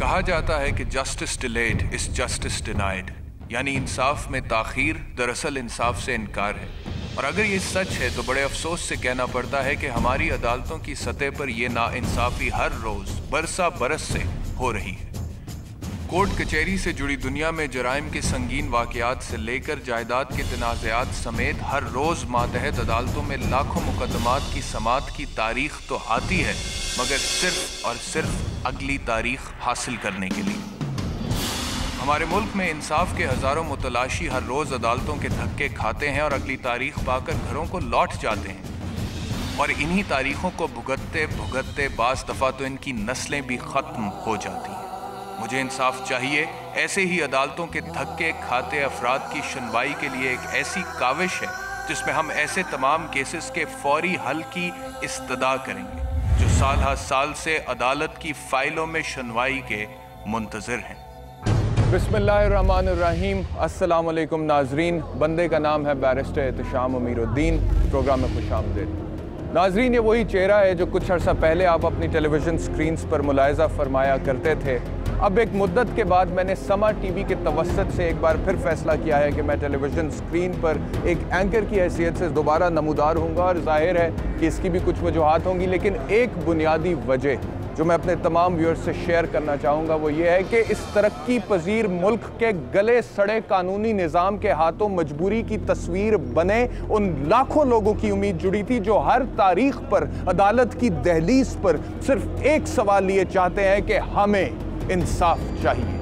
कहा जाता है कि justice delayed is justice denied, यानी इंसाफ में ताखीर दरअसल इंसाफ से इनकार है। और अगर ये सच है तो बड़े अफसोस से कहना पड़ता है कि हमारी अदालतों की सतह पर यह नाइंसाफी हर रोज बरसा बरस से हो रही है। कोर्ट कचहरी से जुड़ी दुनिया में जराइम के संगीन वाकयात से लेकर जायदाद के तनाज़ात समेत हर रोज मातहत अदालतों में लाखों मुकदमात की समाअत की तारीख तो आती है, मगर सिर्फ और सिर्फ अगली तारीख हासिल करने के लिए। हमारे मुल्क में इंसाफ के हजारों मुतलाशी हर रोज अदालतों के धक्के खाते हैं और अगली तारीख पाकर घरों को लौट जाते हैं। और इन्हीं तारीखों को भुगतते भुगतते बास दफा तो इनकी नस्लें भी खत्म हो जाती हैं। मुझे इंसाफ चाहिए। ऐसे ही अदालतों के धक्के खाते अफराद की सुनवाई के लिए एक ऐसी काविश है जिसमें हम ऐसे तमाम केसेस के फौरी हल की इस्तदा करेंगे जो साल हर साल से अदालत की फाइलों में सुनवाई के मुंतज़िर हैं। बिस्मिल्लाहिर्रहमानिर्रहीम। अस्सलाम वालेकुम नाजरीन। बंदे का नाम है बैरिस्टर एहतशाम अमीरुद्दीन। प्रोग्राम में खुशामदीद। नाजरीन, ये वही चेहरा है जो कुछ अर्सा पहले आप अपनी टेलीविज़न स्क्रीन्स पर मुलाहिज़ा फरमाया करते थे। अब एक मुद्दत के बाद मैंने समा टीवी के तवस्सुत से एक बार फिर फैसला किया है कि मैं टेलीविज़न स्क्रीन पर एक एंकर की हैसियत से दोबारा नमूदार होऊंगा। और जाहिर है कि इसकी भी कुछ वजूहात होंगी, लेकिन एक बुनियादी वजह जो मैं अपने तमाम व्यूअर्स से शेयर करना चाहूँगा वो ये है कि इस तरक्की पजीर मुल्क के गले सड़े कानूनी निज़ाम के हाथों मजबूरी की तस्वीर बने उन लाखों लोगों की उम्मीद जुड़ी थी जो हर तारीख पर अदालत की दहलीज पर सिर्फ एक सवाल ये चाहते हैं कि हमें इंसाफ चाहिए।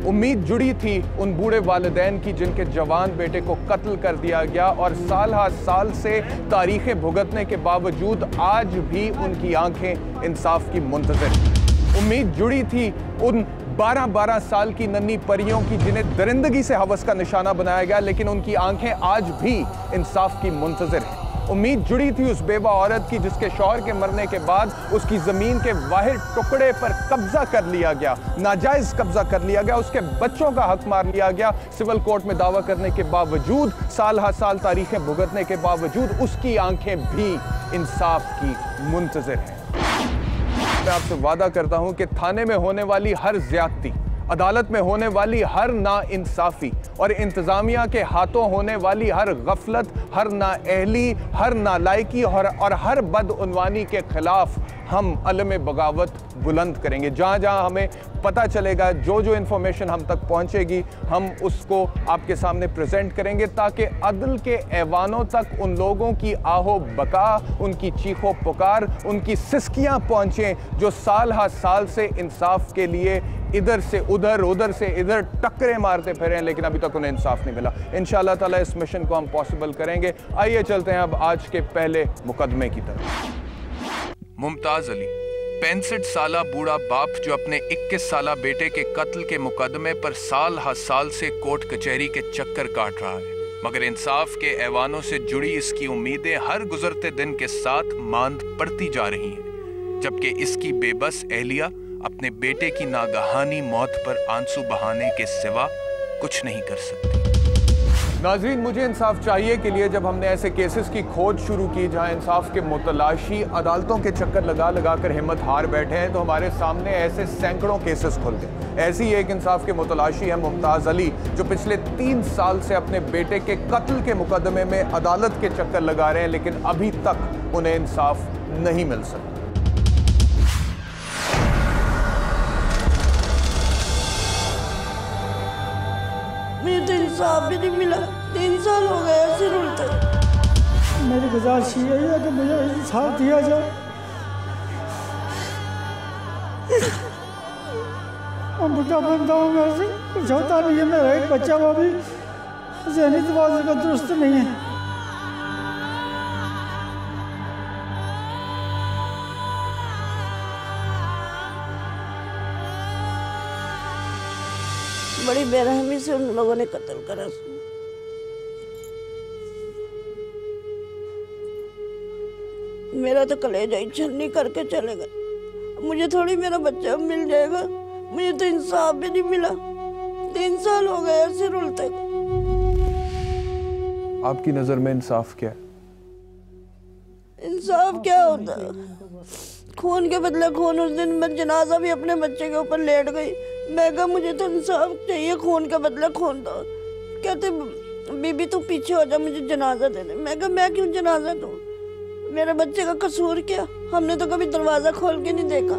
उम्मीद जुड़ी थी उन बूढ़े वालिदैन की जिनके जवान बेटे को कत्ल कर दिया गया और साल हर साल से तारीखें भुगतने के बावजूद आज भी उनकी आंखें इंसाफ की मुंतज़िर। उम्मीद जुड़ी थी उन 12-12 साल की नन्ही परियों की जिन्हें दरिंदगी से हवस का निशाना बनाया गया, लेकिन उनकी आंखें आज भी इंसाफ की मुंतज़िर हैं। उम्मीद जुड़ी थी उस बेवा औरत की जिसके शौहर के मरने के बाद उसकी ज़मीन के वाहिद टुकड़े पर कब्जा कर लिया गया, नाजायज़ कब्जा कर लिया गया, उसके बच्चों का हक मार लिया गया। सिविल कोर्ट में दावा करने के बावजूद, साल हर साल तारीखें भुगतने के बावजूद उसकी आंखें भी इंसाफ की मुंतज़िर हैं। मैं आपसे वादा करता हूं कि थाने में होने वाली हर ज्यादती, अदालत में होने वाली हर नाइंसाफी और इंतज़ामिया के हाथों होने वाली हर गफलत, हर नाअहली, हर नालायकी और हर बदउनवानी के खिलाफ हम अलम बगावत बुलंद करेंगे। जहाँ जहाँ हमें पता चलेगा, जो जो इन्फॉर्मेशन हम तक पहुँचेगी, हम उसको आपके सामने प्रेजेंट करेंगे ताकि अदल के ऐवानों तक उन लोगों की आहो बका, उनकी चीखो पुकार, उनकी सिसकियाँ पहुँचें जो साल हर साल से इंसाफ के लिए इधर से उधर, उधर से इधर टक्करें मारते फिरे, लेकिन अभी तक उन्हें इंसाफ नहीं मिला। इंशाअल्लाह ताला इस मिशन को हम पॉसिबल करेंगे। आइए चलते हैं अब आज के पहले मुकदमे की तरफ। मुमताज अली 65 साला बूढ़ा बाप जो अपने 21 साला बेटे के कत्ल के मुकदमे पर साल हर साल से कोर्ट कचहरी के चक्कर काट रहा है, मगर इंसाफ के ऐवानों से जुड़ी इसकी उम्मीदें हर गुजरते दिन के साथ मांद पड़ती जा रही हैं, जबकि इसकी बेबस एहलिया अपने बेटे की नागहानी मौत पर आंसू बहाने के सिवा कुछ नहीं कर सकती। नाज़रीन, मुझे इंसाफ चाहिए के लिए जब हमने ऐसे केसेस की खोज शुरू की जहां इंसाफ के मुतलाशी अदालतों के चक्कर लगा लगा कर हिम्मत हार बैठे हैं, तो हमारे सामने ऐसे सैकड़ों केसेस खुल गए। ऐसी एक इंसाफ के मुतलाशी है मुमताज़ अली, जो पिछले 3 साल से अपने बेटे के कत्ल के मुकदमे में अदालत के चक्कर लगा रहे हैं, लेकिन अभी तक उन्हें इंसाफ नहीं मिल सका। मुझे तो इंसाफ भी नहीं मिला। 3 साल हो गए ऐसे रुलते। मेरी गुजारिश यही है कि मुझे इंसाफ दिया जाए। मैं बुढ़ा बनता हूँ, मेरे से कुछ होता नहीं है। मेरा एक बच्चा वो भी ज़हनी तवाज़ुन का दुरुस्त नहीं है। बड़ी बेरहमी से उन लोगों ने कत्ल करा। मेरा तो कलेजा ही छन्नी करके चले गए। मुझे थोड़ी मेरा बच्चा मिल जाएगा। मुझे तो इंसाफ भी नहीं मिला। 3 साल हो गए ऐसे रुलते। आपकी नजर में इंसाफ क्या है? इंसाफ क्या होता है? खून के बदले खून। उस दिन मैं जनाजा भी अपने बच्चे के ऊपर लेट गई। मैं कहा मुझे तो इंसाफ चाहिए, खून का बदला खून दो। कहते बीबी तू पीछे हो जा, मुझे जनाजा दे दे। मैं कहा मैं क्यों जनाजा दूं, मेरे बच्चे का कसूर क्या, हमने तो कभी दरवाजा खोल के नहीं देखा।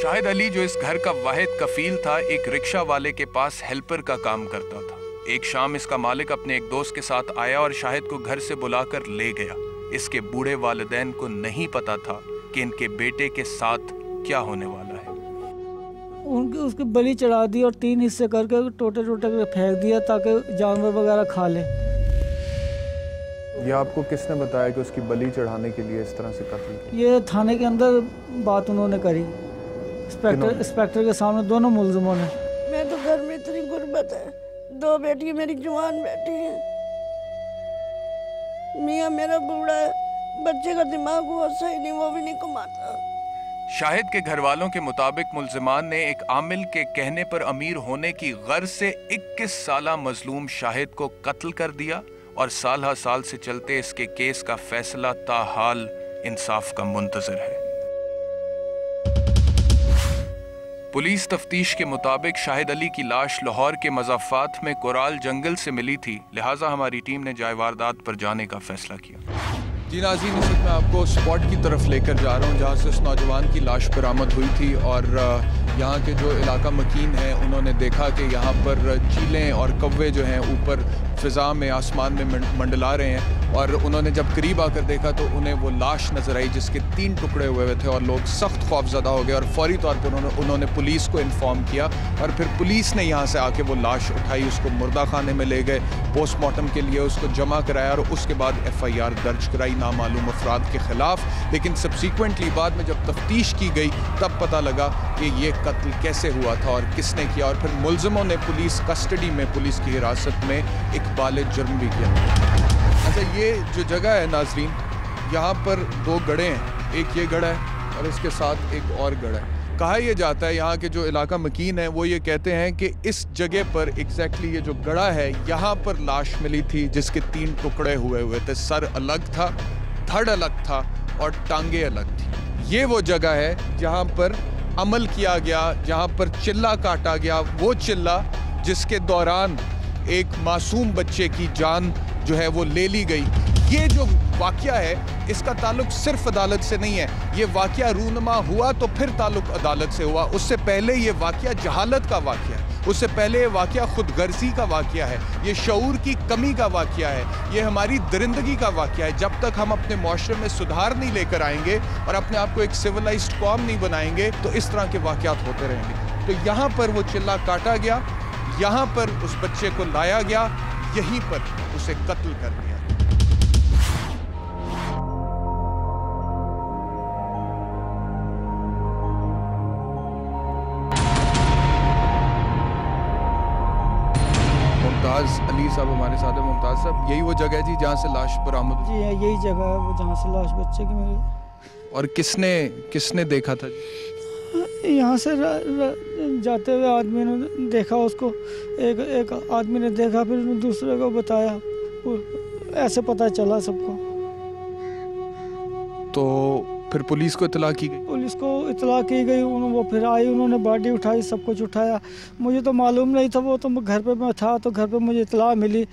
शाहिद अली जो इस घर का वाहिद कफील था, एक रिक्शा वाले के पास हेल्पर का काम करता था। एक शाम इसका मालिक अपने एक दोस्त के साथ आया और शाहिद को घर से बुलाकर ले गया। इसके बूढ़े वालिदैन को नहीं पता था कि इनके बेटे के साथ क्या होने वाला है। उनकी उसकी बलि चढ़ा दी और 3 हिस्से करके टोटे टोटे करके फेंक दिया ताकि जानवर वगैरह खा ले। ये आपको किसने बताया कि उसकी बलि चढ़ाने के लिए इस तरह से कत्ल किया? ये थाने के अंदर बात उन्होंने करी, इंस्पेक्टर के सामने, दोनों मुलजिमों ने। मैं तो घर में इतनी गुर्बत है, 2 बेटी मेरी जवान बेटी हैं, मियाँ मेरा बूढ़ा है, बच्चे का दिमाग वो सही नहीं, वो भी नहीं कमाता। शाहिद के घर वालों के मुताबिक मुल्जिमान ने एक आमिल के कहने पर अमीर होने की गर्ज से 21 साला मजलूम शाहिद को कत्ल कर दिया और साल साल से चलते इसके केस का फैसला ताहाल इंसाफ का मुंतजर है। पुलिस तफ्तीश के मुताबिक शाहिद अली की लाश लाहौर के मज़ाफ़ात में कोराल जंगल से मिली थी, लिहाजा हमारी टीम ने जाए वारदात पर जाने का फैसला किया। जी नाज़रीन, इस वक्त मैं आपको स्पॉट की तरफ लेकर जा रहा हूँ जहाँ से उस नौजवान की लाश बरामद हुई थी और यहाँ के जो इलाका मकीन हैं उन्होंने देखा कि यहाँ पर चीलें और कौवे जो हैं ऊपर फ़िज़ा में, आसमान में मंडला रहे हैं और उन्होंने जब करीब आकर देखा तो उन्हें वो लाश नज़र आई जिसके 3 टुकड़े हुए थे और लोग सख्त खौफज़दा हो गए और फौरी तौर पर उन्होंने पुलिस को इन्फॉर्म किया और फिर पुलिस ने यहाँ से आके वो लाश उठाई, उसको मुर्दा खाने में ले गए, पोस्टमार्टम के लिए उसको जमा कराया और उसके बाद FIR दर्ज कराई नामालूम अफराद के ख़िलाफ़। लेकिन सबसीक्वेंटली बाद में जब तफ्तीश की गई तब पता लगा कि ये कत्ल कैसे हुआ था और किसने किया और फिर मुलज़िमों ने पुलिस कस्टडी में, पुलिस की हिरासत में इकबाल जुर्म भी किया। अच्छा, ये जो जगह है नाज़रीन, यहाँ पर 2 गढ़े हैं, एक ये गढ़ है और इसके साथ एक और गढ़ है। कहा यह जाता है, यहाँ के जो इलाका मकीन है वो ये कहते हैं कि इस जगह पर एग्जैक्टली ये जो गढ़ा है यहाँ पर लाश मिली थी जिसके 3 टुकड़े हुए थे, सर अलग था, धड़ अलग था और टांगे अलग थी। ये वो जगह है जहाँ पर अमल किया गया, जहाँ पर चिल्ला काटा गया, वो चिल्ला जिसके दौरान एक मासूम बच्चे की जान जो है वो ले ली गई। ये जो वाक़या है इसका ताल्लुक सिर्फ अदालत से नहीं है, ये वाक़या रूनमा हुआ तो फिर ताल्लुक अदालत से हुआ। उससे पहले ये वाक़या जहालत का वाक़या है, उससे पहले ये वाक़या खुदगर्जी का वाक़या है, ये शऊर की कमी का वाक़या है, ये हमारी दरिंदगी का वाक़या है। जब तक हम अपने मुआशरे में सुधार नहीं लेकर आएंगे और अपने आप को एक सिविलाइज्ड कौम नहीं बनाएंगे तो इस तरह के वाक़यात होते रहेंगे। तो यहाँ पर वो चिल्ला काटा गया, यहाँ पर उस बच्चे को लाया गया, यहीं पर उसे कत्ल कर दिया। मुमताज़ अली साहब हमारे साथ है। मुमताज़ साहब, यही वो जगह है जी जहाँ से लाश बरामद हुई? जी यही जगह है वो जहाँ से लाश बच्चे की मिली। और किसने देखा था? यहाँ से जाते हुए आदमी ने देखा उसको, एक आदमी ने देखा, फिर दूसरे को बताया, ऐसे पता चला सबको। तो फिर पुलिस को इतला की गई? पुलिस को इतला की गई, वो फिर आई, उन्होंने बॉडी उठाई, सब कुछ उठाया। मुझे तो मालूम नहीं था, वो तो घर पे मैं था तो घर पे मुझे इतला मिली,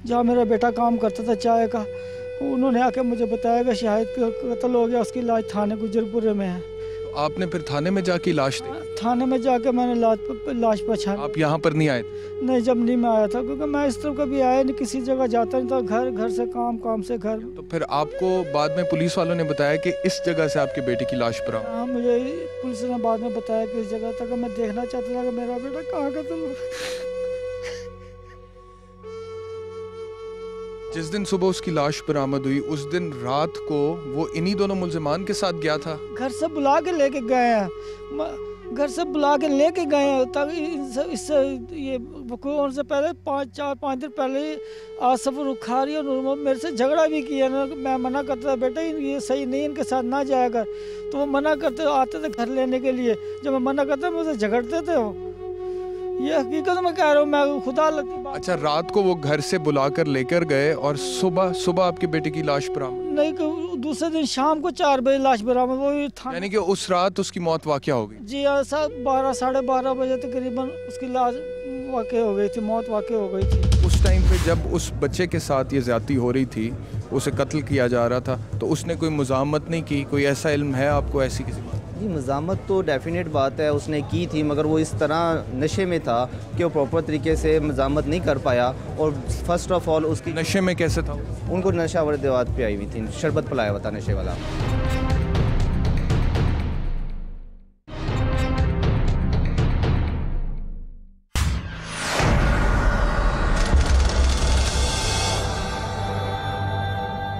जहाँ मेरा बेटा काम करता था चाय का, उन्होंने आके मुझे बताया कि शाहिद कत्ल हो गया, उसकी लाश थाने गुजरपुरे में है। आपने फिर थाने में जाके लाश देखी? थाने में जाके मैंने लाश पहचानी। आप यहाँ पर नहीं आए? नहीं, जब नहीं मैं आया था, क्योंकि मैं इस तरफ कभी आया नहीं, किसी जगह जाता नहीं था, घर से काम से घर। तो फिर आपको बाद में पुलिस वालों ने बताया कि इस जगह से आपके बेटे की लाश बरामद? हाँ, मुझे पुलिस ने बाद में बताया कि इस जगह तक। मैं देखना चाहता था कि मेरा बेटा कहाँ का था। जिस दिन सुबह उसकी लाश बरामद हुई उस दिन रात को वो इन्हीं दोनों मुल्जिमान के साथ गया था? घर से बुला के लेके गए हैं, घर से बुला के लेके गए हैं, ताकि इससे ये वकूअ से पहले 5 दिन पहले आसफ रुखारी और मेरे से झगड़ा भी किया ना। मैं मना करता था, बेटा ये सही नहीं, इनके साथ ना जाया कर, तो वो मना करते, आते थे घर लेने के लिए। जब मैं मना करता मुझसे झगड़ते थे वो। ये हकीकत में कह रहा हूँ, मैं खुदा लगती बात। अच्छा, रात को वो घर से बुलाकर लेकर गए और सुबह आपके बेटे की लाश बरामद? नहीं, दूसरे दिन शाम को 4 बजे लाश बरामद। वो था, यानी कि उस रात उसकी मौत वाक़या हो गई? जी हाँ साहब, 12 साढ़े 12 बजे तकरीबन उसकी लाश वाक़या हो गई थी, मौत वाक़या हो गई थी। उस टाइम पे जब उस बच्चे के साथ ये ज़्यादती हो रही थी, उसे कत्ल किया जा रहा था, तो उसने कोई मुज़ाहमत नहीं की? कोई ऐसा इल्म है आपको ऐसी किसी बात? जी, मज़ाहमत तो डेफिनेट बात है, उसने की थी, मगर वो इस तरह नशे में था कि वो प्रॉपर तरीके से मज़ाहमत नहीं कर पाया। और फर्स्ट ऑफ ऑल उसकी नशे में कैसे था? उनको नशा वाली दवात पे आई हुई थी, शरबत पिलाया हुआ था नशे वाला।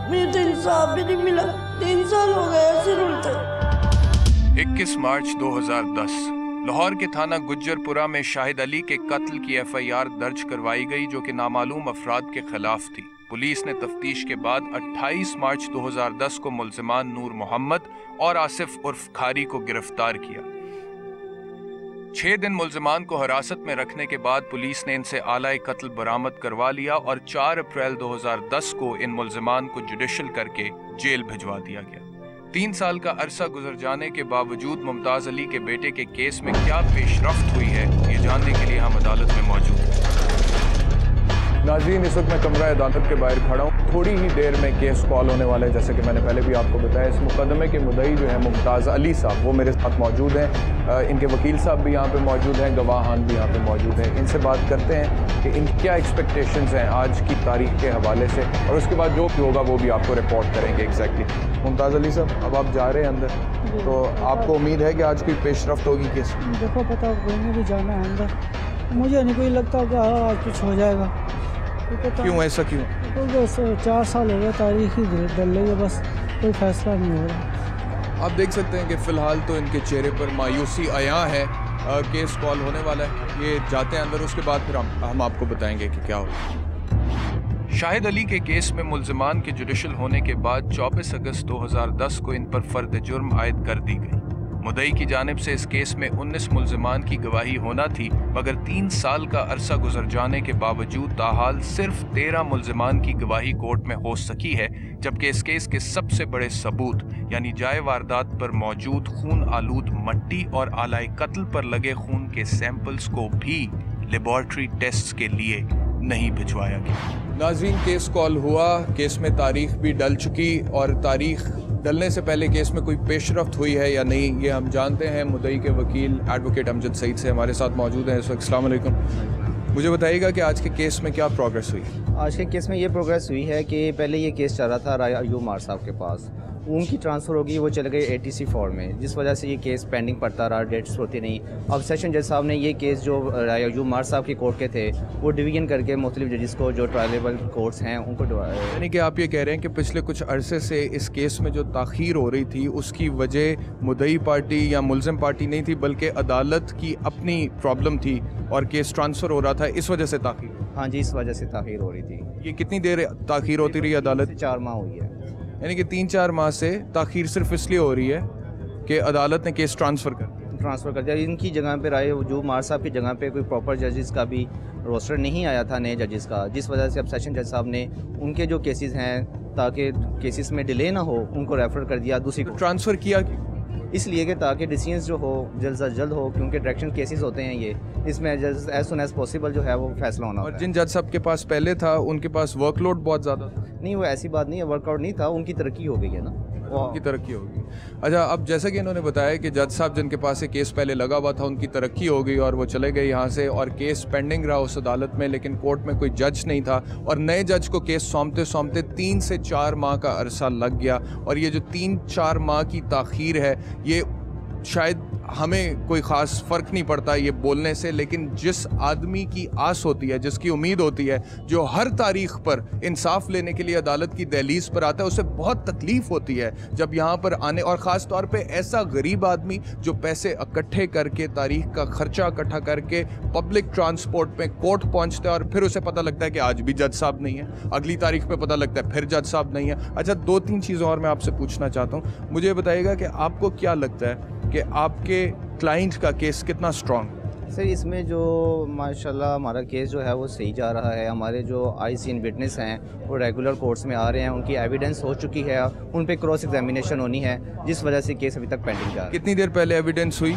मुझे तो इंसाफ भी नहीं मिला, 3 साल हो गए ऐसे रुलते। 21 मार्च 2010 लाहौर के थाना गुज्जरपुरा में शाहिद अली के कत्ल की एफआईआर दर्ज करवाई गई, जो कि नामालूम अफराद के खिलाफ थी। पुलिस ने तफ्तीश के बाद 28 मार्च 2010 को मुल्जिमान नूर मोहम्मद और आसिफ उर्फ खारी को गिरफ्तार किया। 6 दिन मुल्जिमान को हिरासत में रखने के बाद पुलिस ने इनसे आला कत्ल बरामद करवा लिया और 4 अप्रैल 2010 को इन मुल्जिमान को जुडिशल करके जेल भिजवा दिया गया। 3 साल का अरसा गुजर जाने के बावजूद मुमताज़ अली के बेटे के केस में क्या पेशरफ्त हुई है, ये जानने के लिए हम अदालत में मौजूद हैं। नाज़रीन, इस वक्त मैं कमरा अदालत के बाहर खड़ा हूँ। थोड़ी ही देर में केस कॉल होने वाला है। जैसे कि मैंने पहले भी आपको बताया, इस मुकदमे के मुद्दई जो है मुमताज़ अली साहब, वो मेरे साथ मौजूद हैं। इनके वकील साहब भी यहाँ पे मौजूद हैं, गवाहान भी यहाँ पे मौजूद हैं। इनसे बात करते हैं कि इनकी क्या एक्सपेक्टेशंस हैं आज की तारीख के हवाले से, और उसके बाद जो भी होगा वो भी आपको रिपोर्ट करेंगे एग्जैक्टली। मुमताज़ अली साहब, अब आप जा रहे हैं अंदर, तो आपको उम्मीद है कि आज कोई पेशरफ्त होगी केस में? देखो पता घूमने भी जाना है अंदर, मुझे नहीं कोई लगता कि आज कुछ हो जाएगा। क्यों, ऐसा क्यों? तो 4 साल हो गए, तारीख ही डल रही है, बस कोई फैसला नहीं हो रहा। आप देख सकते हैं कि फ़िलहाल तो इनके चेहरे पर मायूसी आया है। केस कॉल होने वाला है, ये जाते हैं अंदर, उसके बाद फिर हम आपको बताएंगे कि क्या हो। शाहिद अली के केस में मुल्जिमान के जुडिशल होने के बाद 24 अगस्त 2010 को इन पर फर्द जुर्म आयद कर दी गई। मुद्दई की जानिब से इस केस में 19 मुल्जिमान की गवाही होना थी, मगर 3 साल का अरसा गुजर जाने के बावजूद ताहाल सिर्फ 13 मुल्जिमान की गवाही कोर्ट में हो सकी है, जबकि इस केस के सबसे बड़े सबूत यानी जाए वारदात पर मौजूद खून आलूद मट्टी और आलाए कत्ल पर लगे खून के सैंपल्स को भी लेबॉर्ट्री टेस्ट के लिए नहीं भिजवाया गया। नाज़रीन, केस कॉल हुआ, केस में तारीख भी डल चुकी, और तारीख डलने से पहले केस में कोई पेशरफ्त हुई है या नहीं, ये हम जानते हैं। मुद्दई के वकील एडवोकेट अमजद सईद से हमारे साथ मौजूद हैं इस वक्त। अस्सलाम वालेकुम। मुझे बताइएगा कि आज के केस में क्या प्रोग्रेस हुई? आज के केस में ये प्रोग्रेस हुई है कि पहले ये केस चल रहा था राय अयूब मार साहब के पास, उनकी ट्रांसफ़र होगी, वो चले गए ATC 4 में, जिस वजह से ये केस पेंडिंग पड़ता रहा, डेट्स होती नहीं। अब सेशन जज साहब ने ये केस जो राय अयूब मार साहब की कोर्ट के थे, वो डिवीजन करके मुख्तलिफ जजेस को, जो ट्रायलेबल कोर्ट्स हैं, उनको यानी कि आप ये कह रहे हैं कि पिछले कुछ अरसे से इस केस में जो ताख़ीर हो रही थी, उसकी वजह मुद्दई पार्टी या मुल्ज़िम पार्टी नहीं थी, बल्कि अदालत की अपनी प्रॉब्लम थी और केस ट्रांसफ़र हो रहा था, इस वजह से ताख़ीर? हाँ जी, इस वजह से ताख़ीर हो रही थी। ये कितनी देर ताख़ीर होती रही अदालत? 4 माह हुई है। यानी कि 3-4 माह से ताख़ीर सिर्फ इसलिए हो रही है कि अदालत ने केस ट्रांसफ़र कर दिया। इनकी जगह पे राय अयूब मार साहब की जगह पे कोई प्रॉपर जजेस का भी रोस्टर नहीं आया था, नए जजेस का, जिस वजह से अब सेशन जज साहब ने उनके जो केसेस हैं, ताकि केसेस में डिले ना हो, उनको रेफ़र कर दिया दूसरी को। ट्रांसफ़र किया इसलिए कि ताकि डिसीजंस जो हो जल्द से जल्द हो, क्योंकि डायरेक्शन केसेस होते हैं ये, इसमें एज सुन एज पॉसिबल जो है वो फैसला होना और जिन जज साहब के पास पहले था, उनके पास वर्कलोड बहुत ज़्यादा था? नहीं, वो ऐसी बात नहीं है, वर्कआउट नहीं था, उनकी तरक्की हो गई है ना, उनकी तरक्की होगी। अच्छा, अब जैसा कि इन्होंने बताया कि जज साहब जिनके पास एक केस पहले लगा हुआ था, उनकी तरक्की हो गई और वो चले गए यहाँ से, और केस पेंडिंग रहा उस अदालत में, लेकिन कोर्ट में कोई जज नहीं था, और नए जज को केस सौंपते सौंपते 3 से 4 माह का अरसा लग गया। और ये जो 3-4 माह की ताख़ीर है, ये शायद हमें कोई ख़ास फ़र्क नहीं पड़ता ये बोलने से, लेकिन जिस आदमी की आस होती है, जिसकी उम्मीद होती है, जो हर तारीख़ पर इंसाफ लेने के लिए अदालत की दहलीज़ पर आता है, उसे बहुत तकलीफ़ होती है जब यहाँ पर आने, और ख़ास तौर पे ऐसा गरीब आदमी जो पैसे इकट्ठे करके, तारीख़ का ख़र्चा इकट्ठा करके पब्लिक ट्रांसपोर्ट में कोर्ट पहुँचता है, और फिर उसे पता लगता है कि आज भी जज साहब नहीं है, अगली तारीख़ पर पता लगता है फिर जज साहब नहीं है। अच्छा, 2-3 चीज़ें और मैं आपसे पूछना चाहता हूँ। मुझे बताइएगा कि आपको क्या लगता है कि आपके क्लाइंट का केस कितना स्ट्रॉन्ग? सर इसमें जो माशाल्लाह हमारा केस जो है वो सही जा रहा है। हमारे जो आई सीन विटनेस हैं वो रेगुलर कोर्ट्स में आ रहे हैं, उनकी एविडेंस हो चुकी है, उन पे क्रॉस एग्जामिनेशन होनी है, जिस वजह से केस अभी तक पेंडिंग जा रहा है। कितनी देर पहले एविडेंस हुई?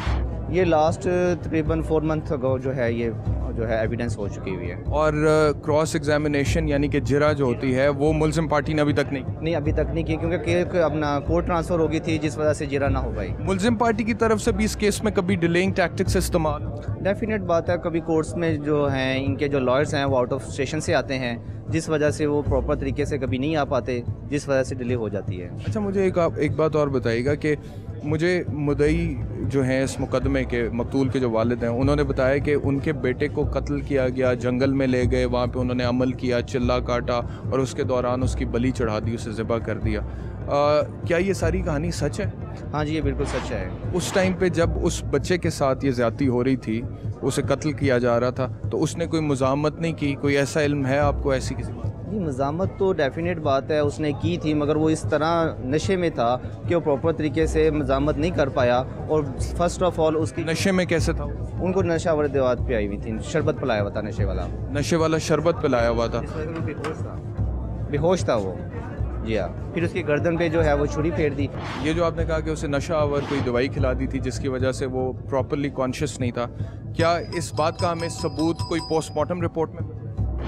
ये लास्ट तकरीबन 4 मंथ अगो जो है ये जो है एविडेंस हो चुकी हुई है। और क्रॉस एग्जामिनेशन यानी कि जिरा जो होती है वो मुलजिम पार्टी ने अभी तक नहीं अभी तक नहीं की, क्योंकि अपना कोर्ट ट्रांसफ़र हो गई थी, जिस वजह से जिरा ना हो पाई। मुलजिम पार्टी की तरफ से भी इस केस में कभी डिलेइंग टैक्टिक्स इस्तेमाल? डेफिनेट बात है, कभी कोर्ट्स में जो हैं इनके जो लॉयर्स हैं वो आउट ऑफ स्टेशन से आते हैं, जिस वजह से वो प्रॉपर तरीके से कभी नहीं आ पाते, जिस वजह से डिले हो जाती है। अच्छा, मुझे एक बात और बताइएगा कि मुझे मुदई जो हैं इस मुकदमे के, मकतूल के जो वालिद हैं, उन्होंने बताया कि उनके बेटे को कत्ल किया गया, जंगल में ले गए, वहाँ पे उन्होंने अमल किया, चिल्ला काटा और उसके दौरान उसकी बलि चढ़ा दी, उसे ज़िबा कर दिया। क्या ये सारी कहानी सच है? हाँ जी, ये बिल्कुल सच है। उस टाइम पे जब उस बच्चे के साथ ये ज़्यादती हो रही थी, उसे कत्ल किया जा रहा था, तो उसने कोई मुज़ाहमत नहीं की? कोई ऐसा इल्म है आपको ऐसी किसी बात? जी, मज़ामत तो डेफिनेट बात है उसने की थी, मगर वो इस तरह नशे में था कि वो प्रॉपर तरीके से मज़ामत नहीं कर पाया। और फर्स्ट ऑफ ऑल उसकी नशे में कैसे था? उनको नशा वर दवात पे आई हुई थी, शरबत पिलाया हुआ था, नशे वाला शरबत पिलाया हुआ था। बेहोश था वो। जी हाँ, फिर उसकी गर्दन पे जो है वो छुरी फेर दी। ये जो आपने कहा कि उसे नशा आवर कोई दवाई खिला दी थी जिसकी वजह से वो प्रॉपरली कॉन्शियस नहीं था, क्या इस बात का हमें सबूत कोई पोस्टमार्टम रिपोर्ट में?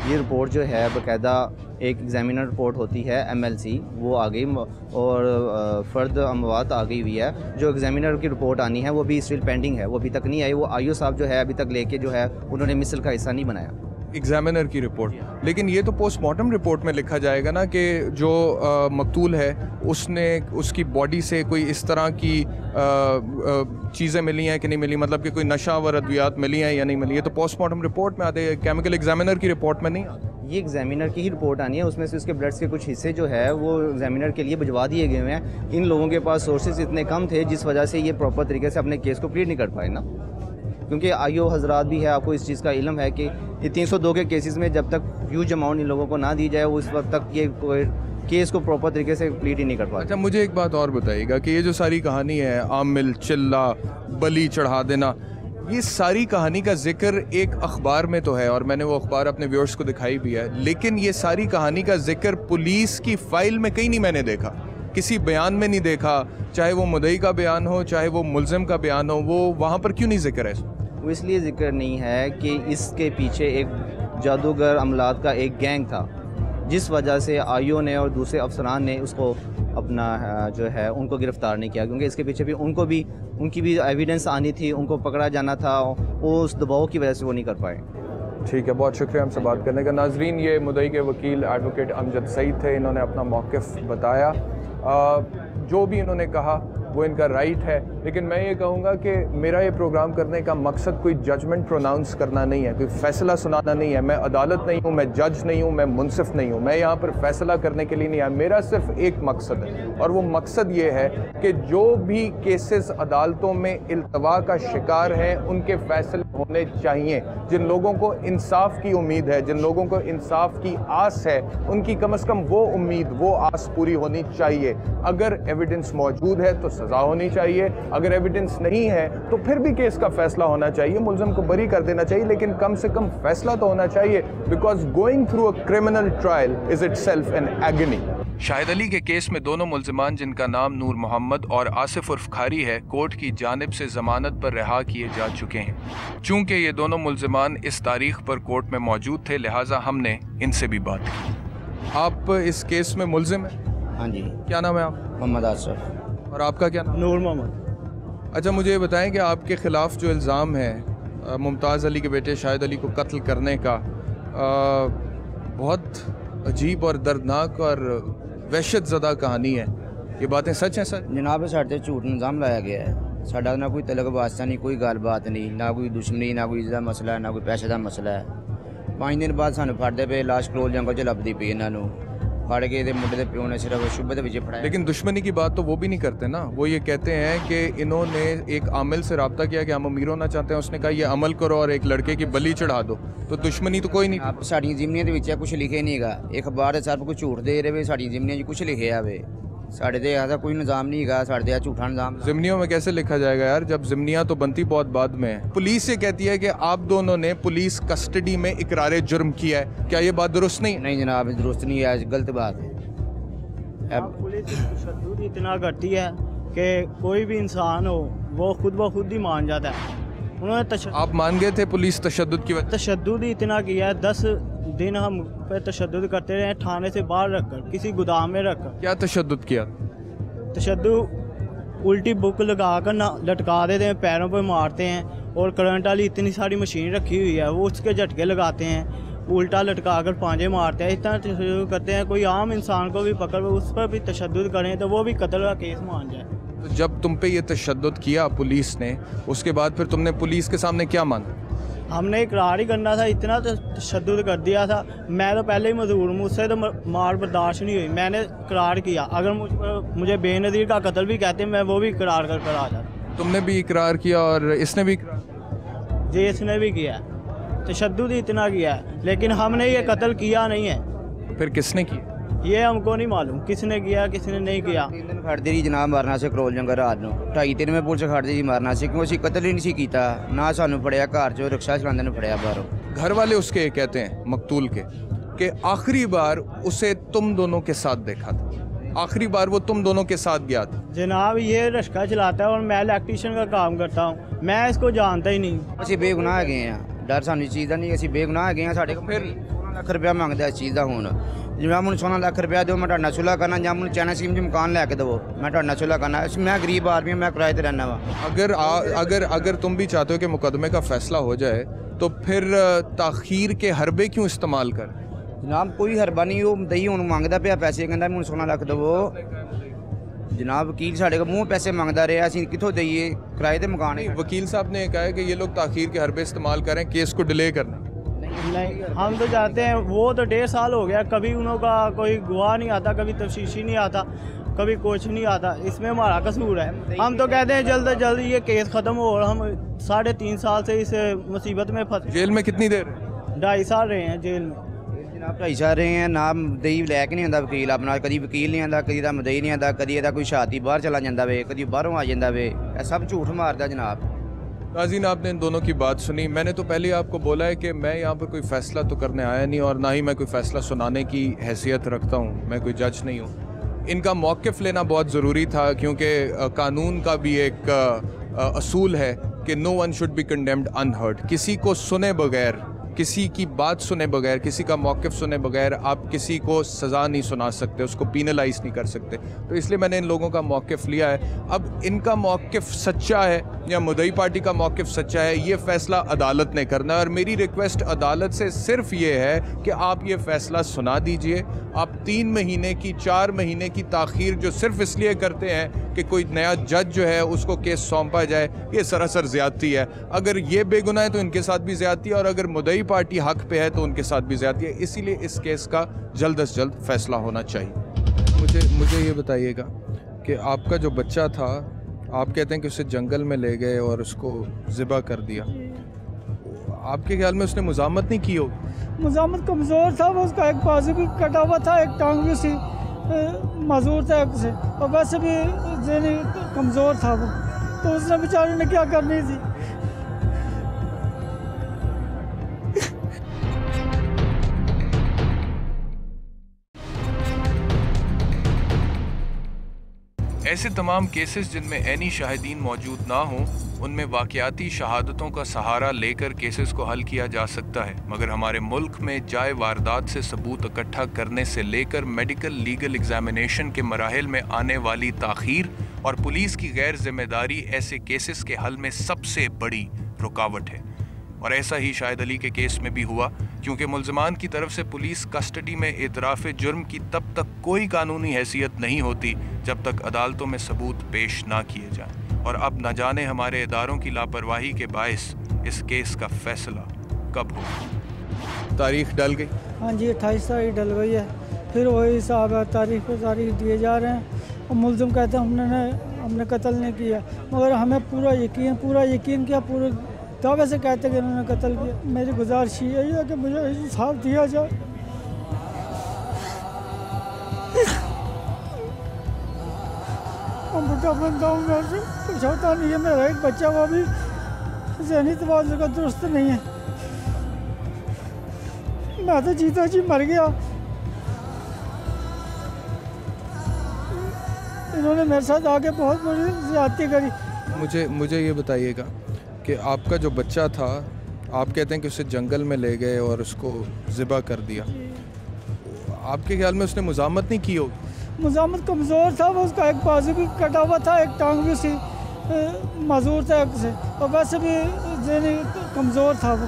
ये रिपोर्ट जो है बाकायदा एक एग्जामिनर रिपोर्ट होती है MLC, वो आ गई और फ़र्द अमवात आ गई हुई है। जो एग्जामिनर की रिपोर्ट आनी है वो भी स्टिल पेंडिंग है, वो अभी तक नहीं आई। वो IO साहब जो है अभी तक लेके जो है उन्होंने मिसल का हिस्सा नहीं बनाया। एग्जामिनर की रिपोर्ट, लेकिन ये तो पोस्टमार्टम रिपोर्ट में लिखा जाएगा ना कि जो मकतूल है उसने, उसकी बॉडी से कोई इस तरह की चीज़ें मिली हैं कि नहीं मिली, मतलब कि कोई नशा व अद्वियात मिली हैं या नहीं मिली। ये तो पोस्टमार्टम रिपोर्ट में आते हैं, केमिकल एग्जामिनर की रिपोर्ट में नहीं आते। ये एग्जामिनर की ही रिपोर्ट आनी है, उसमें से उसके ब्लड्स के कुछ हिस्से जो है वो एग्जामिनर के लिए भिजवा दिए गए हुए हैं। इन लोगों के पास सोर्सेज इतने कम थे जिस वजह से ये प्रॉपर तरीके से अपने केस को क्लियर नहीं कर पाए ना, क्योंकि IO हजरात भी है, आपको इस चीज़ का इल्म है कि ये 302 के केसेस में जब तक ह्यूज अमाउंट इन लोगों को ना दी जाए उस वक्त तक ये केस को प्रॉपर तरीके से क्लियर ही नहीं कर पाते। अच्छा, मुझे एक बात और बताइएगा कि ये जो सारी कहानी है, आमिल, चिल्ला, बलि चढ़ा देना, ये सारी कहानी का जिक्र एक अखबार में तो है और मैंने वो अखबार अपने व्यूअर्स को दिखाई भी है, लेकिन ये सारी कहानी का जिक्र पुलिस की फाइल में कहीं नहीं मैंने देखा, किसी बयान में नहीं देखा, चाहे वो मुदई का बयान हो चाहे वो मुल्ज़िम का बयान हो, वो वहाँ पर क्यों नहीं जिक्र है? वो इसलिए जिक्र नहीं है कि इसके पीछे एक जादूगर अमलात का एक गैंग था, जिस वजह से IO ने और दूसरे अफसरान ने उसको अपना जो है उनको गिरफ़्तार नहीं किया, क्योंकि इसके पीछे भी उनकी भी एविडेंस आनी थी, उनको पकड़ा जाना था, वो उस दबाव की वजह से वो नहीं कर पाए। ठीक है, बहुत शुक्रिया हमसे बात करने का। नाजरीन, ये मुदई के वकील एडवोकेट अमजद सईद थे, इन्होंने अपना मौक़िफ़ बताया। जो भी इन्होंने कहा वो इनका राइट है, लेकिन मैं ये कहूँगा कि मेरा ये प्रोग्राम करने का मकसद कोई जजमेंट प्रोनाउंस करना नहीं है, कोई फ़ैसला सुनाना नहीं है। मैं अदालत नहीं हूँ, मैं जज नहीं हूँ, मैं मुनसिफ नहीं हूँ, मैं यहाँ पर फ़ैसला करने के लिए नहीं आया। मेरा सिर्फ एक मकसद है और वो मकसद ये है कि जो भी केसेस अदालतों में इल्तवा का शिकार हैं उनके फ़ैसले होने चाहिए। जिन लोगों को इंसाफ की उम्मीद है, जिन लोगों को इंसाफ की आस है, उनकी कम से कम वो उम्मीद, वो आस पूरी होनी चाहिए। अगर एविडेंस मौजूद है तो सज़ा होनी चाहिए, अगर एविडेंस नहीं है तो फिर भी केस का फैसला होना चाहिए, मुल्ज़िम को बरी कर देना चाहिए, लेकिन कम से कम फैसला तो होना चाहिए, because going through a criminal trial is itself an agony. Shahid Ali के केस में दोनों मुल्जिमान, जिनका नाम नूर मोहम्मद और आसिफ उर्फ खारी है, कोर्ट की जानिब से ज़मानत पर रिहा किए जा चुके हैं। चूँकि ये दोनों मुल्जिमान इस तारीख पर कोर्ट में मौजूद थे, लिहाजा हमने इनसे भी बात की। आप इस केस में मुल्जिम हैं? हाँ जी। क्या नाम है आप? मोहम्मद आसफ। और आपका क्या नाम? नूर मोहम्मद। अच्छा, मुझे ये बताएं कि आपके ख़िलाफ़ जो इल्ज़ाम है मुमताज़ अली के बेटे शाहिद अली को कत्ल करने का, बहुत अजीब और दर्दनाक और वहशत ज़दा कहानी है, ये बातें सच हैं सर? जनाब, साढ़े झूठ इल्ज़ाम लाया गया है। साढ़ा ना कोई तलक वास्ता नहीं, कोई गल बात नहीं, ना कोई दुश्मनी, ना कोई इज़्ज़त मसला है, ना कोई पैसे का मसला है। 5 दिन बाद सानू फड़ते पे, लाश क्लोज जंगल च लभदी पई इन्हों फड़ के मुंडे के प्यो ने सिर्फ शुबे के फड़ाया। लेकिन दुश्मनी की बात तो वो भी नहीं करते ना, वो ये कहते हैं कि इन्होंने एक आमिल से रब्ता किया कि हम अमीर होना चाहते हैं, उसने कहा ये अमल करो और एक लड़के की बलि चढ़ा दो, तो दुश्मनी तो कोई नहीं। आप साड़ियाँ जिमनियां कुछ लिखे नहीं गा, एक अखबार सारे कुछ झूठ दे रहे, साड़ियाँ जिमनियां कुछ लिखे आवे, साढ़े ते ऐसा कोई निज़ाम नहीं है, साढ़े ते झूठा निज़ाम। ज़िमनियों में कैसे लिखा जाएगा यार, जब ज़िमनियाँ तो बनती बहुत बाद में है। पुलिस ये कहती है कि आप दोनों ने पुलिस कस्टडी में इकरार जुर्म किया है, क्या ये बात दुरुस्त नहीं? नहीं जनाब, दुरुस्त नहीं है, गलत बात है। पुलिस तशद्दुद इतना करती है कि कोई भी इंसान हो वो खुद ब खुद ही मान जाता है। उन्होंने आप मान गए थे पुलिस तशद्दुद की वजह? तशद्दुद ही इतना किया है, 10 दिन हम पे तशद्दुद करते रहे, थाने से बाहर रखकर, किसी गोदाम में रखकर। क्या तशद्दुद किया? तशद्दुद उल्टी बुक लगा कर ना लटका देते हैं, पैरों पर मारते हैं, और करंट वाली इतनी सारी मशीन रखी हुई है वो उसके झटके लगाते हैं, उल्टा लटका कर पांजे मारते हैं, इतना तशद्दुद करते हैं। कोई आम इंसान को भी पकड़ उस पर भी तशद्दुद करें तो वो भी कत्ल का केस मान जाए। तो जब तुम पे ये तशद्दुद किया पुलिस ने, उसके बाद फिर तुमने पुलिस के सामने क्या मांगा? हमने इकरार ही करना था, इतना तशद्दुद कर दिया था। मैं तो पहले ही मजबूर हूँ, मुझसे तो मार बर्दाश्त नहीं हुई, मैंने इकरार किया। अगर मुझे बेनज़ीर का कत्ल भी कहते मैं वो भी इकरार कर आ जाता। तुमने भी इकरार किया और इसने भी इकरार? जी, इसने भी किया है, तशद्दुद ही इतना किया है, लेकिन हमने ये कत्ल किया नहीं है। तो फिर किसने किया? ये हमको नहीं मालूम किसने किया किसने नहीं किया। 3 दिन खड़ते रही जनाब मारना से करੋਲ जंगर रात ਨੂੰ 2:30 में पुलिस खड़ती जी मारना से, क्यों ਅਸੀਂ कतल ही नहीं किया ना, सानू फड़िया घर चो रिक्शा चलाते ने फड़िया बाहरों। घर वाले उसके ये कहते हैं मकतूल के कि आखिरी बार उसे तुम दोनों के साथ देखा था, आखिरी बार वो तुम दोनों के साथ गया था। जनाब ये रिक्शा चलाता है और मैं इलेक्ट्रीशियन का काम करता हूँ, मैं इसको जानता ही नहीं। ਅਸੀਂ बेगुनाह गए हैं, डर सानू चीज़ का नहीं, ਅਸੀਂ बेगुनाह गए हैं। साढ़े फिर 16 ਲੱਖ रुपया मंगता इस चीज़ का। हूँ जिवें मैंने 16 ਲੱਖ रुपया दो, मैं ਤੁਹਾਡਾ सुलह करना, ਜਾਂ ਮੈਨੂੰ चैना स्कीम मकान लैके दवो, मैं ਤੁਹਾਡਾ सुलह करना। मैं गरीब आदमी हूं, मैं किराए पर रहना वा। अगर तुम भी चाहते हो कि मुकदमे का फैसला हो जाए तो फिर ताखीर के हरबे क्यों इस्तेमाल कर? जनाब कोई हरबा नहीं, वो दही हूँ मंगता पाया पैसे, कहता मैं 16 ਲੱਖ दवो। जनाब वकील साढ़े को मुँह पैसे मंगता रहा, असं कितों दईए, किराए पर मकान है। वकील साहब ने कहा है कि ये लोग ताखीर के हरबे इस्तेमाल करें केस को डिले करना। नहीं, हम तो चाहते हैं, वो तो 1.5 साल हो गया, कभी उनका कोई गवाह नहीं आता, कभी तफ्तीशी नहीं आता, कभी कुछ नहीं आता। इसमें हमारा कसूर है। हम तो कहते हैं जल्द से जल्द ये केस ख़त्म हो, और हम 3.5 साल से इस मुसीबत में फंसे। जेल में कितनी देर? 2.5 साल रहे हैं जेल में। जनाब 2.5 साल रहे हैं ना, दही लैके नहीं आता वकील अपना, कभी वकील नहीं आता, कभी मदई नहीं आता, कभी ਇਹਦਾ कोई शादी बाहर चला जाता वे, कभी बाहरों आ जाता वे, सब झूठ मारता जनाब। नाज़रीन आपने इन दोनों की बात सुनी। मैंने तो पहले ही आपको बोला है कि मैं यहाँ पर कोई फ़ैसला तो करने आया नहीं, और ना ही मैं कोई फ़ैसला सुनाने की हैसियत रखता हूँ, मैं कोई जज नहीं हूँ। इनका मौक़िफ़ लेना बहुत ज़रूरी था, क्योंकि कानून का भी एक असूल है कि no one should be condemned unheard. किसी को सुने बगैर, किसी की बात सुने बगैर, किसी का मौक़िफ़ सुने बगैर आप किसी को सज़ा नहीं सुना सकते, उसको पीनलाइज़ नहीं कर सकते। तो इसलिए मैंने इन लोगों का मौक़िफ़ लिया है। अब इनका मौक़िफ़ सच्चा है या मुद्दई पार्टी का मौक़िफ़ सच्चा है, ये फ़ैसला अदालत ने करना है। और मेरी रिक्वेस्ट अदालत से सिर्फ ये है कि आप ये फ़ैसला सुना दीजिए। आप 3 महीने की 4 महीने की ताख़ीर जो सिर्फ इसलिए करते हैं कि कोई नया जज जो है उसको केस सौंपा जाए, ये सरासर ज़्यादती है। अगर ये बेगुनाह है तो इनके साथ भी ज़्यादती है, और अगर मुद्दई पार्टी हक पे है तो उनके साथ भी ज़्यादती है। इसीलिए इस केस का जल्द से जल्द फ़ैसला होना चाहिए। मुझे ये बताइएगा कि आपका जो बच्चा था, आप कहते हैं कि उसे जंगल में ले गए और उसको ज़िबा कर दिया, आपके ख्याल में उसने मुज़ामत नहीं की होगी? मुज़ामत कमज़ोर था, वो उसका एक बाजू भी कटा हुआ था, एक टांग भी सी मजूर था से, और वैसे भी ज़हनी कमज़ोर था वो, तो उसने बेचारे ने क्या करनी थी। ऐसे तमाम केसेस जिनमें ऐनी शाहिदीन मौजूद ना हों, उनमें वाक़याती शहादतों का सहारा लेकर केसेस को हल किया जा सकता है। मगर हमारे मुल्क में जाए वारदात से सबूत इकट्ठा करने से लेकर मेडिकल लीगल एग्जामिनेशन के मराहिल में आने वाली ताख़ीर और पुलिस की गैर जिम्मेदारी ऐसे केसेस के हल में सबसे बड़ी रुकावट है। और ऐसा ही शाहिद अली के केस में भी हुआ, क्योंकि मुल्ज़मान की तरफ से पुलिस कस्टडी में एतराफ़ जुर्म की तब तक कोई कानूनी हैसियत नहीं होती जब तक अदालतों में सबूत पेश ना किए जाएं। और अब न जाने हमारे इदारों की लापरवाही के बायस इस केस का फैसला कब होगा। तारीख डल गई? हाँ जी, 28 तारीख डल गई है। फिर वही हिसाब है, तारीख पर तारीख दिए जा रहे हैं, और मुल्ज़िम कहते हैं हमने कत्ल नहीं किया, मगर हमें पूरा यकीन किया, पूरे दावे से कहते कि उन्होंने कत्ल किया। मेरी गुजारिश यही है कि मुझे इंसाफ दिया जाए। बुढ़ा बनता हूँ, मैं से कुछ होता नहीं है। मेरा एक बच्चा वो भी ज़हनी तवाज़ुन का दुरुस्त नहीं है। मैं तो जीता जी मर गया। इन्होंने मेरे साथ आके बहुत बड़ी ज़्यादती करी। मुझे ये बताइएगा कि आपका जो बच्चा था, आप कहते हैं कि उसे जंगल में ले गए और उसको ज़िबा कर दिया। आपके ख्याल में उसने मुज़ामत नहीं की होगी? मुज़ामत कमज़ोर था, वो उसका एक बाजू भी कटा हुआ था, एक टांग भी उसी माजूर था से, और वैसे भी ज़हनी कमज़ोर था वो,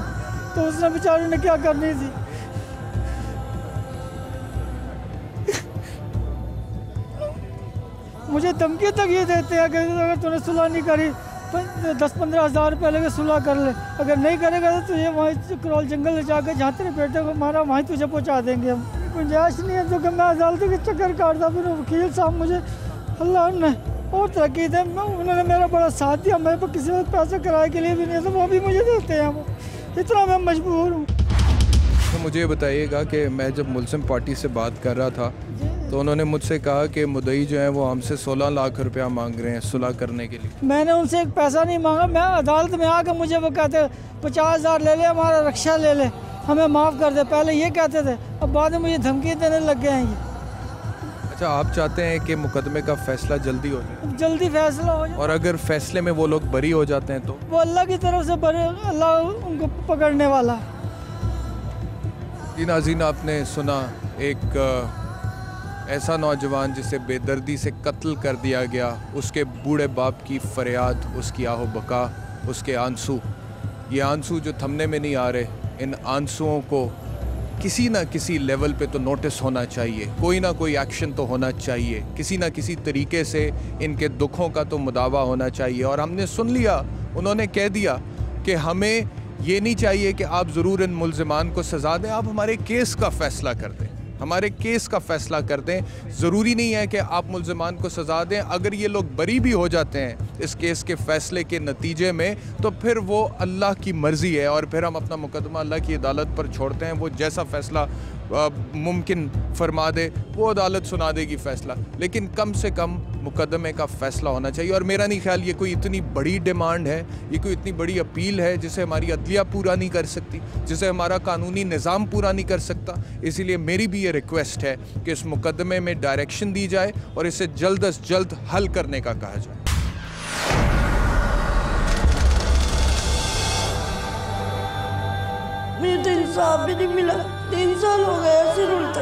तो उसने बेचारे ने क्या करनी थी। मुझे धमकी तक ये देते हैं कि अगर तूने सुलह नहीं करी तो 10-15 हज़ार रुपये लगे सुलह कर ले, अगर नहीं करेगा तो तुझे वहीं क्रॉल जंगल ले जाकर जहाँ तेरे बेटे को मारा वहीं तुझे पहुँचा देंगे हम। गुंजाइश नहीं है तो कि मैं अदालत के चक्कर काटता, फिर वकील साहब मुझे अल्लाह ने और तरक्की दे, उन्होंने मेरा बड़ा साथ दिया। मेरे पास किसी वक्त पैसे किराए के लिए भी नहीं, तो वो भी मुझे देते हैं, वो इतना मैं मजबूर हूँ। तो मुझे ये बताइएगा कि मैं जब मुल्ज़िम पार्टी से बात कर रहा था तो उन्होंने मुझसे कहा कि मुद्दई जो है वो हमसे 16 लाख रुपया मांग रहे हैं सुलह करने के लिए। मैंने उनसे एक पैसा नहीं मांगा, मैं अदालत में आकर मुझे वो कहते 50,000 ले ले, हमारा रक्षा ले ले, हमें माफ़ कर दे, पहले ये कहते थे, अब बाद में मुझे धमकी देने लग गए हैं ये। अच्छा, आप चाहते हैं कि मुकदमे का फ़ैसला जल्दी हो जाए? जल्दी फैसला हो जाए। और अगर फ़ैसले में वो लोग बरी हो जाते हैं तो? वो अल्लाह की तरफ से बरे, अल्लाह उनको पकड़ने वाला है। जी नाज़रीन, आपने सुना एक ऐसा नौजवान जिसे बेदर्दी से कत्ल कर दिया गया, उसके बूढ़े बाप की फरियाद, उसकी आहो बका, उसके आंसू, ये आंसू जो थमने में नहीं आ रहे, इन आंसुओं को किसी ना किसी लेवल पे तो नोटिस होना चाहिए, कोई ना कोई एक्शन तो होना चाहिए, किसी ना किसी तरीके से इनके दुखों का तो मुदावा होना चाहिए। और हमने सुन लिया, उन्होंने कह दिया कि हमें ये नहीं चाहिए कि आप ज़रूर इन मुल्ज़िमान को सज़ा दें, आप हमारे केस का फ़ैसला कर दें, हमारे केस का फ़ैसला कर दें। ज़रूरी नहीं है कि आप मुल्ज़िमान को सज़ा दें, अगर ये लोग बरी भी हो जाते हैं इस केस के फ़ैसले के नतीजे में तो फिर वो अल्लाह की मर्ज़ी है और फिर हम अपना मुकदमा अल्लाह की अदालत पर छोड़ते हैं। वो जैसा फ़ैसला मुमकिन फरमा दे वो अदालत सुना देगी फ़ैसला, लेकिन कम से कम मुकदमे का फ़ैसला होना चाहिए। और मेरा नहीं ख्याल ये कोई इतनी बड़ी डिमांड है, ये कोई इतनी बड़ी अपील है जिसे हमारी अदलिया पूरा नहीं कर सकती, जिसे हमारा कानूनी निज़ाम पूरा नहीं कर सकता। इसीलिए मेरी भी ये रिक्वेस्ट है कि इस मुकदमे में डायरेक्शन दी जाए और इसे जल्द अज जल्द हल करने का कहा जाए। मुझे तो इंसाफ भी नहीं मिला, 3 साल हो गए ऐसे रुलते।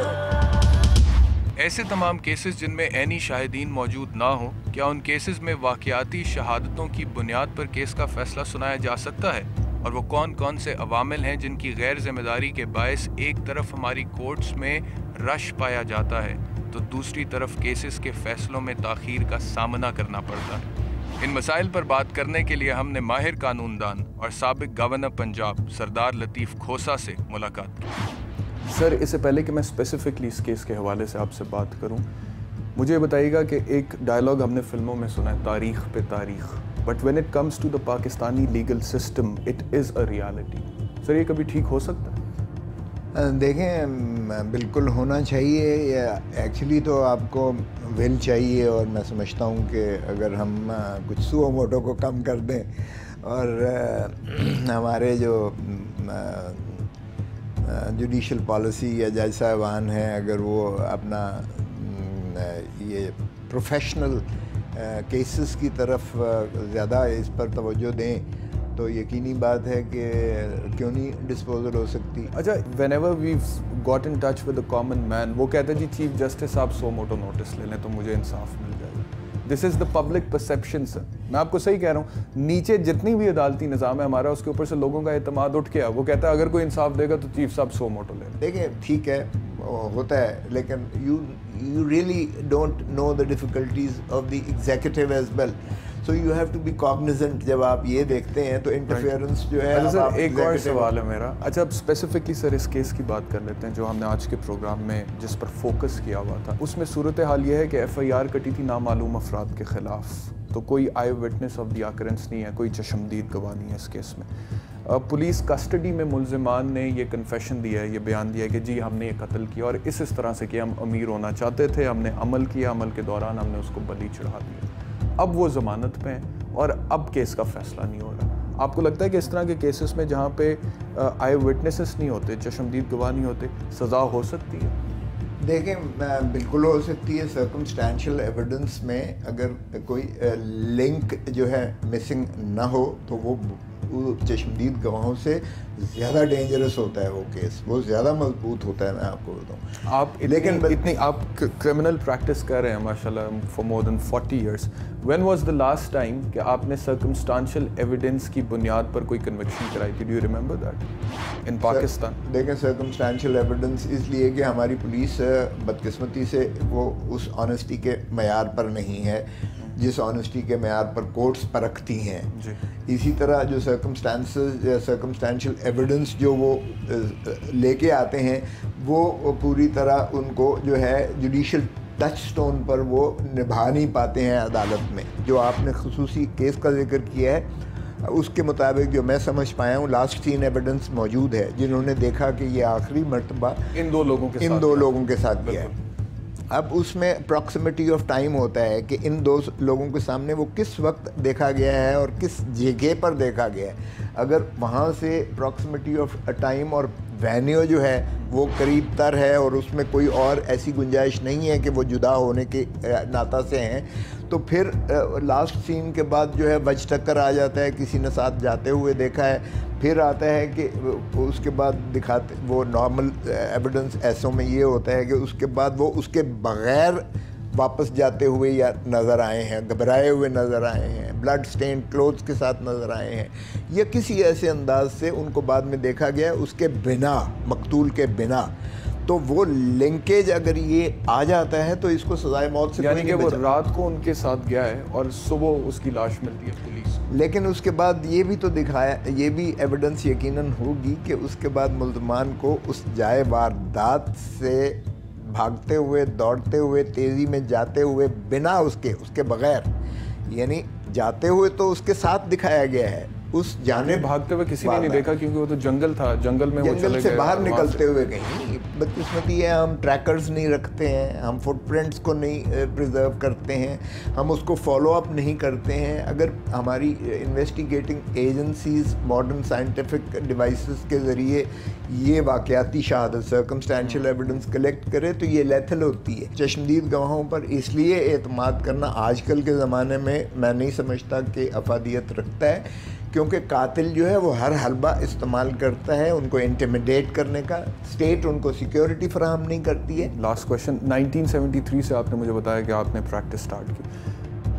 ऐसे तमाम केसेस जिनमें ऐनी शाहिदीन मौजूद ना हो, क्या उन केसेस में वाक़याती शहादतों की बुनियाद पर केस का फ़ैसला सुनाया जा सकता है? और वो कौन कौन से अवामिल हैं जिनकी गैर ज़िम्मेदारी के बायस एक तरफ हमारी कोर्ट्स में रश पाया जाता है तो दूसरी तरफ केसेस के फ़ैसलों में ताख़ीर का सामना करना पड़ता है? इन मसाइल पर बात करने के लिए हमने माहिर कानूनदान और साबिक गवर्नर पंजाब सरदार लतीफ़ खोसा से मुलाकात की। सर, इससे पहले कि मैं स्पेसिफिकली इस केस के हवाले से आपसे बात करूं, मुझे बताइएगा कि एक डायलॉग हमने फिल्मों में सुना है, तारीख़ पे तारीख़, but when it comes to the Pakistani legal system it is a reality. Sir, ये कभी ठीक हो सकता है? देखें, बिल्कुल होना चाहिए। एक्चुअली तो आपको विल चाहिए, और मैं समझता हूँ कि अगर हम कुछ सुओ मोटो को कम कर दें और हमारे जो जुडिशल पॉलिसी या जज साहबान हैं, अगर वो अपना ये प्रोफेशनल केसेस की तरफ ज़्यादा इस पर तवज्जो दें तो यकीनी बात है कि क्यों नहीं डिस्पोजल हो सकती। अच्छा, whenever we got in touch with the common man, वो कहते हैं जी चीफ जस्टिस आप सो मोटो नोटिस ले लें तो मुझे इंसाफ मिल जाएगा। This is the public perception sir, मैं आपको सही कह रहा हूँ। नीचे जितनी भी अदालती निज़ाम है हमारा, उसके ऊपर से लोगों का एतमाद उठ गया। वो कहता है अगर कोई इंसाफ देगा तो चीफ साहब सो मोटो ले लें। देखिए, ठीक है, होता है, लेकिन you really don't know the difficulties of the executive as well, so you have to be cognizant। जब आप ये देखते हैं तो इंटरफेरेंस जो है। अच्छा सर, एक और सवाल है मेरा। अच्छा, अब स्पेसिफिकली सर इस केस की बात कर लेते हैं जो हमने आज के प्रोग्राम में जिस पर फोकस किया हुआ था। उसमें सूरत हाल ये है कि FIR कटी थी नामालूम अफराद के ख़िलाफ़, तो कोई आई विटनेस ऑफ द ऑकरेंस नहीं है, कोई चशमदीद गवाह नहीं है इस केस में। पुलिस कस्टडी में मुल्ज़िमान ने ये कन्फेशन दिया है, ये बयान दिया है कि जी हमने ये कत्ल किया और इस तरह से कि हम अमीर होना चाहते थे, हमने अमल किया, अमल के दौरान हमने उसको बलि चढ़ा दिया। अब वो ज़मानत पे हैं और अब केस का फैसला नहीं हो रहा। आपको लगता है कि इस तरह के केसेस में जहाँ पे आई विटनेसेस नहीं होते, चश्मदीद गवाह नहीं होते, सज़ा हो सकती है? देखें, बिल्कुल हो सकती है। सर्कमस्टेंशियल एविडेंस में अगर कोई लिंक जो है मिसिंग ना हो तो वो चश्मदीद गवाहों से ज़्यादा डेंजरस होता है वो केस, वो ज़्यादा मजबूत होता है। मैं आपको बताऊँ, आप इतनी आप क्रिमिनल प्रैक्टिस कर रहे हैं माशाल्लाह for more than 40 years. When was the last time कि आपने सर्कमस्टेंशियल एविडेंस की बुनियाद पर कोई कन्विक्शन कराई थी? Do you remember that in Pakistan? देखें, सर्कमस्टेंशियल एविडेंस इसलिए कि हमारी पुलिस बदकिस्मती से वो उस ऑनेस्टी के मयार पर नहीं है जिस ऑनेस्टी के मयार पर कोर्ट्स परखती हैं। इसी तरह जो सर्कमस्टांसेस या सर्कमस्टेंशियल एविडेंस जो वो लेके आते हैं वो पूरी तरह उनको जो है जुडिशल टच स्टोन पर वो निभा नहीं पाते हैं अदालत में। जो आपने खुसूसी केस का जिक्र किया है उसके मुताबिक जो मैं समझ पाया हूँ, लास्ट सीन एविडेंस मौजूद है जिन्होंने देखा कि ये आखिरी मर्तबा इन दो लोगों के साथ किया है। अब उसमें अप्रॉक्सिमिटी ऑफ टाइम होता है कि इन दो लोगों के सामने वो किस वक्त देखा गया है और किस जगह पर देखा गया है। अगर वहाँ से अप्रॉक्सिमिटी ऑफ टाइम और वेन्यू जो है वो करीब तर है और उसमें कोई और ऐसी गुंजाइश नहीं है कि वो जुदा होने के नाता से हैं, तो फिर लास्ट सीन के बाद जो है वज टक्कर आ जाता है, किसी ने साथ जाते हुए देखा है। फिर आता है कि उसके बाद दिखाते वो नॉर्मल एविडेंस ऐसों में ये होता है कि उसके बाद वो उसके बग़ैर वापस जाते हुए या नज़र आए हैं, घबराए हुए नज़र आए हैं, ब्लड स्टेन क्लोथ्स के साथ नज़र आए हैं, या किसी ऐसे अंदाज से उनको बाद में देखा गया उसके बिना, मकतूल के बिना। तो वो लिंकेज अगर ये आ जाता है तो इसको सजाए मौत से यानी कि वो रात को उनके साथ गया है और सुबह उसकी लाश मिलती है पुलिस। लेकिन उसके बाद ये भी तो दिखाया, ये भी एविडेंस यकीनन होगी कि उसके बाद मुल्ज़मान को उस जाए वारदात से भागते हुए, दौड़ते हुए, तेज़ी में जाते हुए, बिना उसके बग़ैर, यानी जाते हुए तो उसके साथ दिखाया गया है, उस जाने भागते हुए किसी ने नहीं देखा क्योंकि वो तो जंगल था, जंगल में वो चले से गए बाहर निकलते हुए कहीं। बदकिस्मती है, हम ट्रैकर्स नहीं रखते हैं, हम फुटप्रिंट्स को नहीं प्रिजर्व करते हैं, हम उसको फॉलो अप नहीं करते हैं। अगर हमारी investigating agencies modern scientific devices के ज़रिए ये वाक़याती शहादत, सर्कमस्टेंशियल एविडेंस कलेक्ट करे तो ये लेथल होती है। चश्मदीद गवाहों पर इसलिए एतमाद करना आजकल के ज़माने में मैं नहीं समझता कि अफादियत रखता है, क्योंकि कातिल जो है वो हर हलबा इस्तेमाल करता है उनको इंटिमिडेट करने का। स्टेट उनको सिक्योरिटी फराहम नहीं करती है। लास्ट क्वेश्चन, 1973 से आपने मुझे बताया कि आपने प्रैक्टिस स्टार्ट की।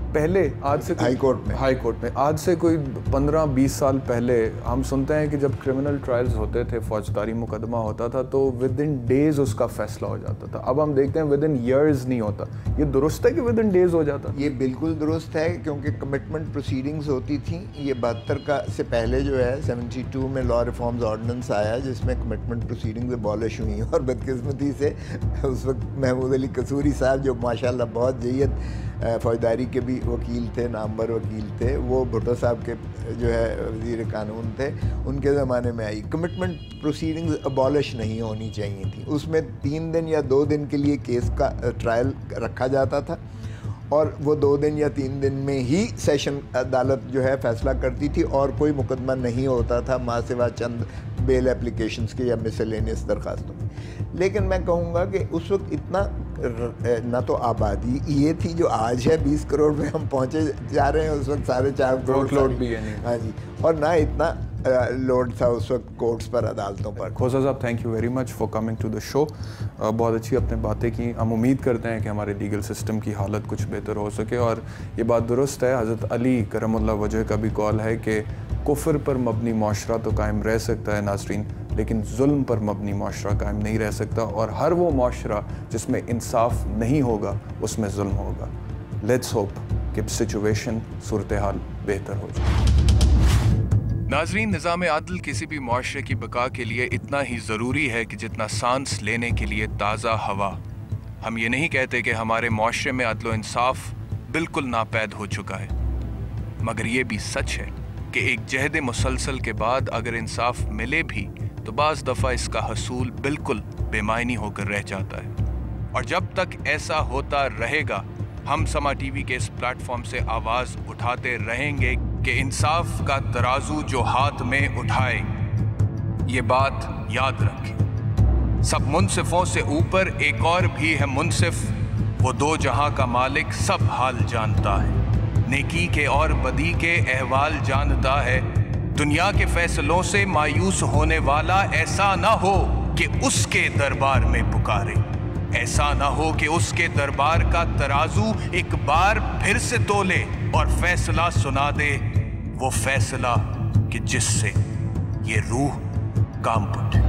पहले आज से हाई कोर्ट में आज से कोई 15-20 साल पहले हम सुनते हैं कि जब क्रिमिनल ट्रायल्स होते थे, फौजदारी मुकदमा होता था तो विद इन डेज उसका फैसला हो जाता था। अब हम देखते हैं विद इन ईयर्स नहीं होता। ये दुरुस्त है कि विद इन डेज हो जाता? ये बिल्कुल दुरुस्त है, क्योंकि कमिटमेंट प्रोसीडिंग्स होती थी। ये 72 का से पहले जो है 72 में लॉ रिफॉर्म्स ऑर्डिनेंस आया जिसमें कमिटमेंट प्रोसीडिंग्स अबॉलिश हुई, और बदकिस्मती से उस वक्त महमूद अली कसूरी साहब जो माशाल्लाह बहुत जय्यद फौजदारी के भी वकील थे, नामवर वकील थे, वो भुट्टो साहब के जो है वज़ीर कानून थे, उनके ज़माने में आई। कमिटमेंट प्रोसीडिंग्स अबॉलिश नहीं होनी चाहिए थी। उसमें 3 दिन या 2 दिन के लिए केस का ट्रायल रखा जाता था और वो 2 दिन या 3 दिन में ही सेशन अदालत जो है फ़ैसला करती थी और कोई मुकदमा नहीं होता था माँ सिवा चंद बेल एप्लीकेशंस के या मिसलेनियस दरख्वास्तों में। लेकिन मैं कहूँगा कि उस वक्त इतना ना तो आबादी ये थी जो आज है 20 करोड़ पे हम पहुँचे जा रहे हैं, उस वक्त 4.5 करोड़ लोड भी है नहीं। हाँ जी, और ना इतना लोड था उस वक्त कोर्ट्स पर, अदालतों पर। Khosa sahab, thank you very much for coming to the show. बहुत अच्छी आपने बातें की। हम उम्मीद करते हैं कि हमारे लीगल सिस्टम की हालत कुछ बेहतर हो सके। और ये बात दुरुस्त है, हज़रत अली करमुल्लाह वजह का भी कॉल है कि कुफ्र पर मबनी माशरा तो कायम रह सकता है नाज़रीन, लेकिन जुल्म पर मबनी माशरा कायम नहीं रह सकता। और हर वो माशरा जिसमें इंसाफ नहीं होगा उसमें जुल्म होगा। लेट्स होप कि सिचुएशन, सूरत हाल बेहतर हो जाए। नाजरीन, निज़ाम आदल किसी भी मुआशरे की बका के लिए इतना ही ज़रूरी है कि जितना सांस लेने के लिए ताज़ा हवा। हम ये नहीं कहते कि हमारे मुआशरे में अदल व इंसाफ बिल्कुल नापैद हो चुका है, मगर ये भी सच है कि एक जहद मुसलसल के बाद अगर इंसाफ मिले भी तो बाज़ दफ़ा इसका हसूल बिल्कुल बेमायनी होकर रह जाता है। और जब तक ऐसा होता रहेगा हम समा टीवी के इस प्लेटफॉर्म से आवाज उठाते रहेंगे कि इंसाफ का तराजू जो हाथ में उठाए, ये बात याद रखें, सब मुनसिफों से ऊपर एक और भी है मुनसिफ, वो दो जहां का मालिक सब हाल जानता है, नेकी के और बदी के अहवाल जानता है। दुनिया के फैसलों से मायूस होने वाला ऐसा ना हो कि उसके दरबार में पुकारे, ऐसा ना हो कि उसके दरबार का तराजू एक बार फिर से तोले और फैसला सुना दे, वो फैसला कि जिससे ये रूह काम उठे।